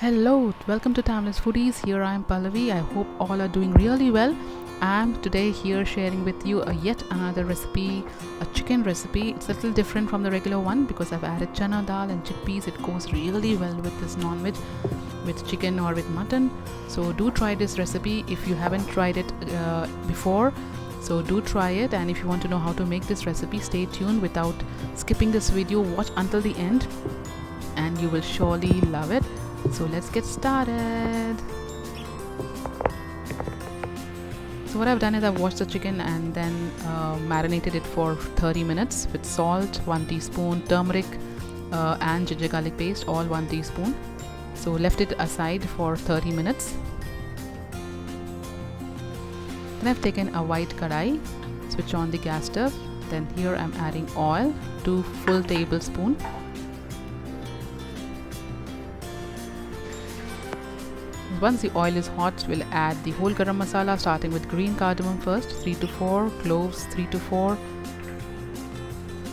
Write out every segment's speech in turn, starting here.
Hello, welcome to Timeless Foodies. Here I am Pallavi. I hope all are doing really well. I'm today here sharing with you a yet another recipe, a chicken recipe. It's a little different from the regular one because I've added chana dal and chickpeas. It goes really well with this non-veg, with chicken or with mutton. So do try this recipe if you haven't tried it before. So do try it, and if you want to know how to make this recipe, stay tuned without skipping this video. Watch until the end and you will surely love it. So let's get started. So what I've done is I've washed the chicken and then marinated it for 30 minutes with salt, 1 teaspoon, turmeric and ginger garlic paste, all 1 teaspoon. So left it aside for 30 minutes. Then I've taken a white kadai, switch on the gas stove. Then here I'm adding oil, 2 full tablespoons. Once the oil is hot, we'll add the whole garam masala, starting with green cardamom first, 3 to 4, cloves 3 to 4,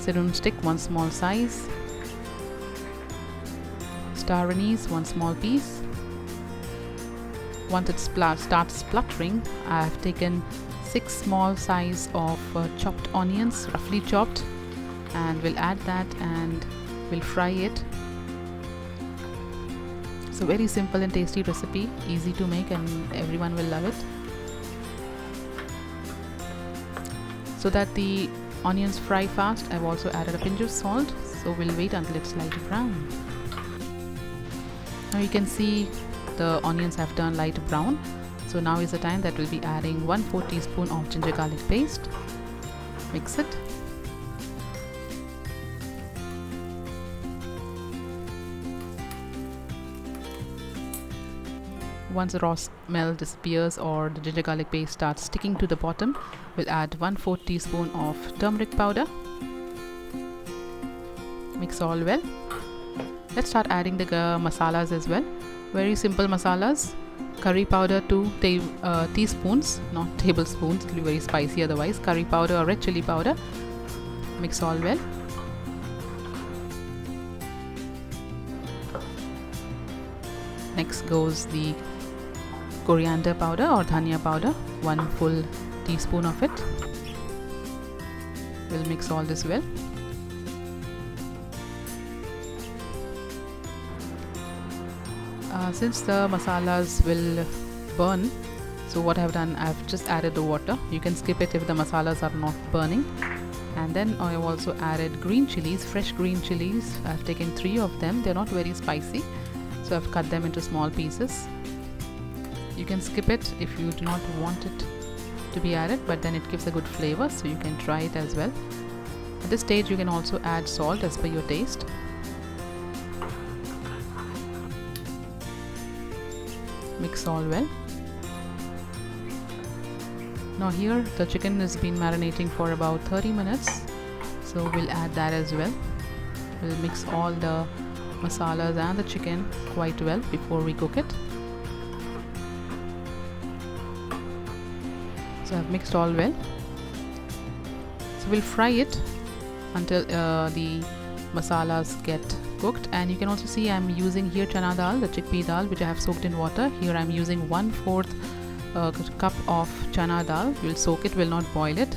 cinnamon stick 1 small size, star anise 1 small piece. Once it starts spluttering, I have taken 6 small size of chopped onions, roughly chopped, and we'll add that and we'll fry it. So very simple and tasty recipe, easy to make, and everyone will love it. So that the onions fry fast, I've also added a pinch of salt. So we'll wait until it's light brown. Now you can see the onions have turned light brown. So now is the time that we'll be adding 1/4 teaspoon of ginger garlic paste. Mix it. Once the raw smell disappears or the ginger garlic paste starts sticking to the bottom, we'll add 1/4 teaspoon of turmeric powder. Mix all well. Let's start adding the masalas as well. Very simple masalas. Curry powder 2 teaspoons, not tablespoons, it will be very spicy otherwise. Curry powder or red chili powder. Mix all well. Next goes the coriander powder or dhania powder, 1 full teaspoon of it. We'll mix all this well. Since the masalas will burn, so what I've done, I've just added the water. You can skip it if the masalas are not burning. And then I've also added green chilies, fresh green chilies. I've taken 3 of them. They're not very spicy, so I've cut them into small pieces. You can skip it if you do not want it to be added, but then it gives a good flavor, so you can try it as well. At this stage you can also add salt as per your taste. Mix all well. Now here the chicken has been marinating for about 30 minutes, so we'll add that as well. We'll mix all the masalas and the chicken quite well before we cook it. So I've mixed all well. So we'll fry it until the masalas get cooked. And you can also see I'm using here chana dal, the chickpea dal, which I have soaked in water. Here I'm using 1/4 cup of chana dal. We'll soak it, will not boil it.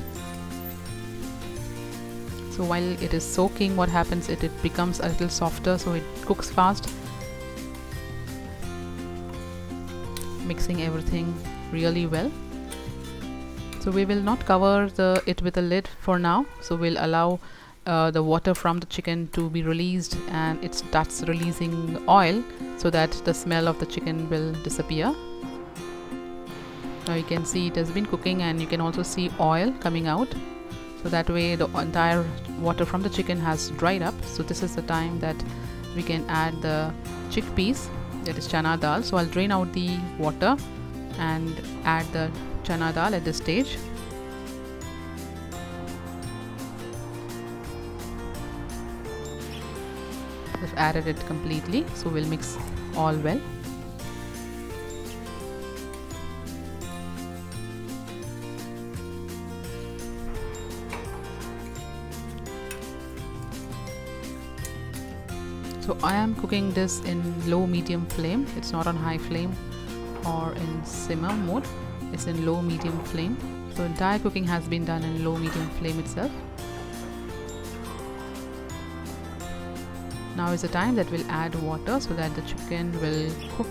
So while it is soaking, what happens, it becomes a little softer, so it cooks fast. Mixing everything really well. So we will not cover it with a lid for now. So we'll allow the water from the chicken to be released, and it starts releasing oil so that the smell of the chicken will disappear. Now you can see it has been cooking, and you can also see oil coming out. So that way the entire water from the chicken has dried up. So this is the time that we can add the chickpeas, that is chana dal. So I'll drain out the water and add the chana dal at this stage. I've added it completely, so we'll mix all well. So I am cooking this in low medium flame. It's not on high flame or in simmer mode. It's in low medium flame. So entire cooking has been done in low medium flame itself. Now is the time that we'll add water so that the chicken will cook,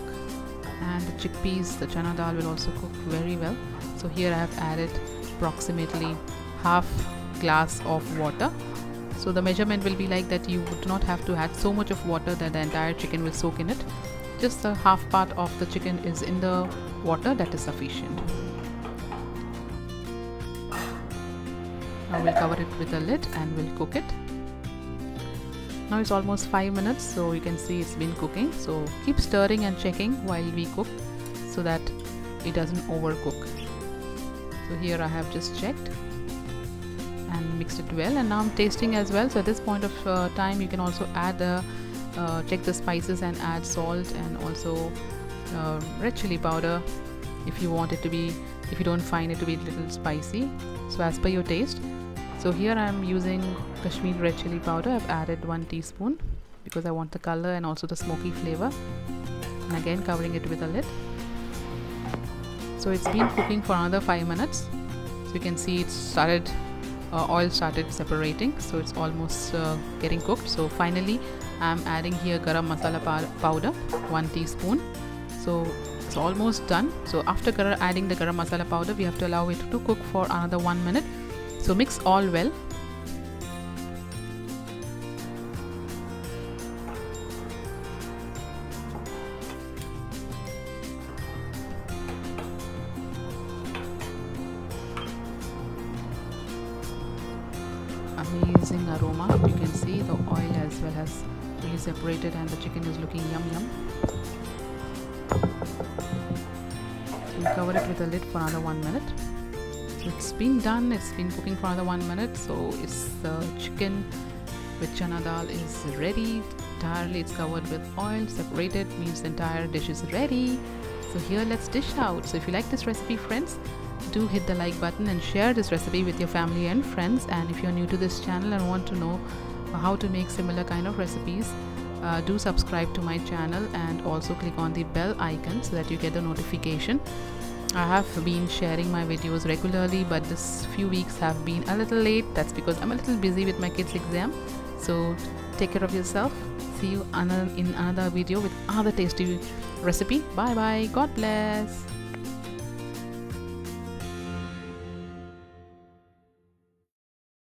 and the chickpeas, the chana dal, will also cook very well. So here I have added approximately half glass of water. So the measurement will be like that. You would not have to add so much of water that the entire chicken will soak in it. Just the half part of the chicken is in the water, that is sufficient. Now we'll cover it with a lid and we'll cook it. Now it's almost 5 minutes, so you can see it's been cooking. So keep stirring and checking while we cook so that it doesn't overcook. So here I have just checked and mixed it well, and now I'm tasting as well. So at this point of time you can also add check the spices and add salt, and also red chili powder if you want it to be, if you don't find it to be a little spicy, so as per your taste. So here I am using Kashmiri red chili powder. I've added 1 teaspoon because I want the color and also the smoky flavor, and again covering it with a lid. So it's been cooking for another 5 minutes. So you can see it started oil started separating, so it's almost getting cooked. So finally I'm adding here garam masala powder, 1 teaspoon. So it's almost done. So after adding the garam masala powder, we have to allow it to cook for another 1 minute. So mix all well. Amazing aroma. You can see the oil as well has really separated and the chicken is looking yum yum. So we'll cover it with a lid for another 1 minute. So it's been done, it's been cooking for another 1 minute. So it's the chicken with chana dal is ready entirely. It's covered with oil, separated, means the entire dish is ready. So here let's dish out. So if you like this recipe, friends, do hit the like button and share this recipe with your family and friends. And if you're new to this channel and want to know how to make similar kind of recipes, do subscribe to my channel and also click on the bell icon so that you get the notification. I have been sharing my videos regularly, but this few weeks have been a little late. That's because I'm a little busy with my kids' exam. So take care of yourself. See you in another video with another tasty recipe. Bye bye. God bless.